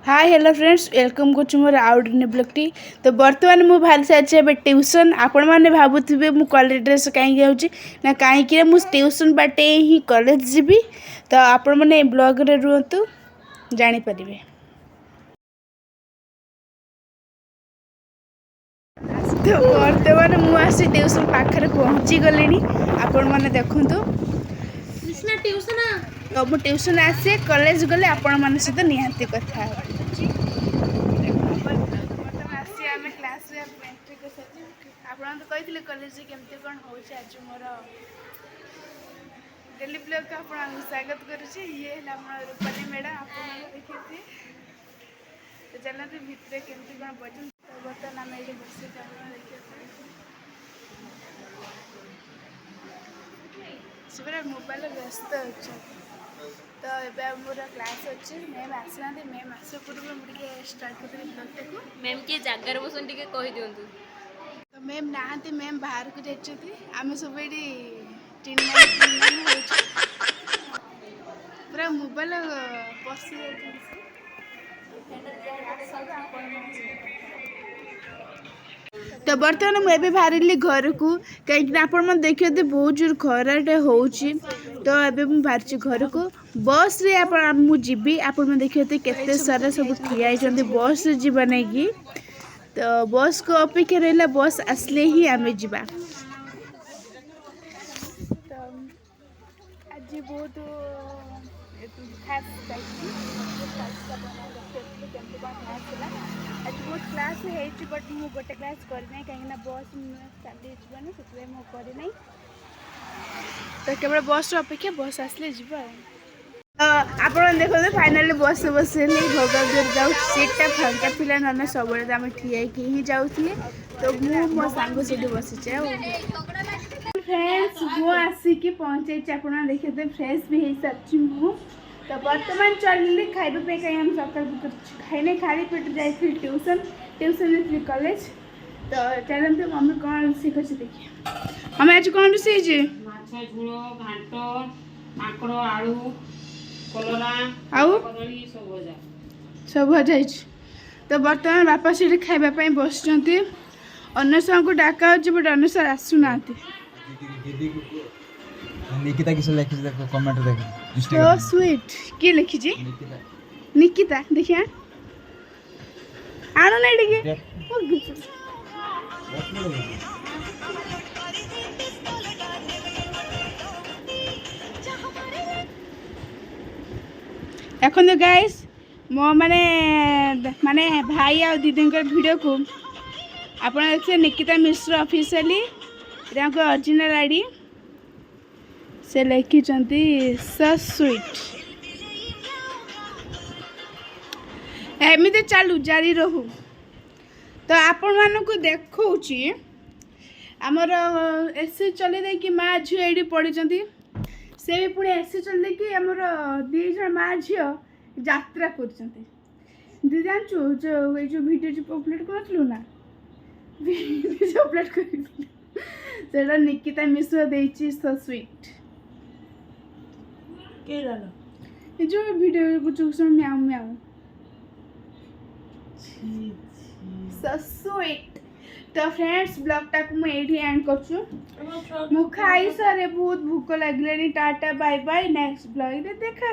Hi hello friends welcome कर more out ब्लॉगटी तो बर्तमान मुझे बाहर सारी ट्यूशन आपण मैंने भावुवे मु कॉलेज ड्रेस कहीं जाऊँगी ना कहीं मुझे ट्यूशन बाटे ही कॉलेज जीवी तो आपण मैंने ब्लॉग रे रुहतु जानीपर तो बर्तमान मुझे ट्यूशन पाखे पहुँची गली आपण मैंने देखु तो मुझे ट्यूशन आसे कॉलेज गले आपण मान सहित निहाती कथा क्लास आप तो कही कॉलेज केमती कौन हो आज मोर डेली ब्लॉग को आप स्वागत करुच्ची ये रूपाली मैडम आप देखिए तो चलते भितर केमती कौन बचन तो बर्तमान आम ये बस देखिए मोबाइल व्यस्त अच्छा तो ये मोर क्लास अच्छे मैम आसना मैम आस पूर्व मुझे स्टार्ट करी ब्लॉग को मैम किए जगार बसन टे कही दिंतु तो मैम नहांती मैम बाहर को जाइए आम सब ये पूरा मोबाइल बसी तो बर्तमान मुझे बाहर घर को कहीं आप देखिए बहुत जोर खराटे हो तो ये बाहर घर को बस रे मुझी आप देखिए केते सारा सब ठिया बस जीवा नहीं कि तो बस को अपेक्षा रहा बस आसले ही आम जा तो आज बहुत खास आज बहुत क्लास है बट मु गोटे क्लास करना कहीं बस चली जानी से करना तो केवल बस अपेक्षा बस आसले जा आप देखते फाइनाली बस बस भोगापुर जाऊ सीटा फांका थी ना सब आम ठिया ही जाऊे तो मु मो सांग से बसी फ्रेंड्स मु आसिक पहुँचे आप देखते फ्रेश भी हो सारी मु तो बर्तमान चलिए खाइबा कहीं हम सकाल खाई खाली पेट जाइए ट्यूशन कॉलेज तो चलते मम्मी कौन रोषे कर देखिए मम्मी आज कौन रोषे सब भजा तो बर्तमान बापा से खावाई बस अनसा को डाका हो बट अनसा आसुना निकिता किस लिखि देखो कमेंट देखो सो स्वीट की लिखि जी निकिता देखिए आनो नहीं टिके এখন তো গাইস মো মানে মানে ভাই আর दीदी वीडियो को आप देखिए निकिता मिश्र ऑफिशियली ओरिजिनल आईडी से लिखिं सो स्वीट एमती चालू जारी रहू तो आपण मानक देखा आमर एसी चल कि माँ झी ये पढ़ी से भी पुणी एसी चल कि आमर दीज माँ झी यात्रा कर जानचु जो ये जो वीडियो अपलोड करूँ ना वीडियो अपलोड कर निकिता मिश्र देची सो स्वीट जो वीडियो जो म्याऊ म्याऊ सो स्वीट तो फ्रेंड्स ब्लॉग टाक मुझे एंड कर खाई सारे बहुत भूख लगे tata bye bye next blog देखा।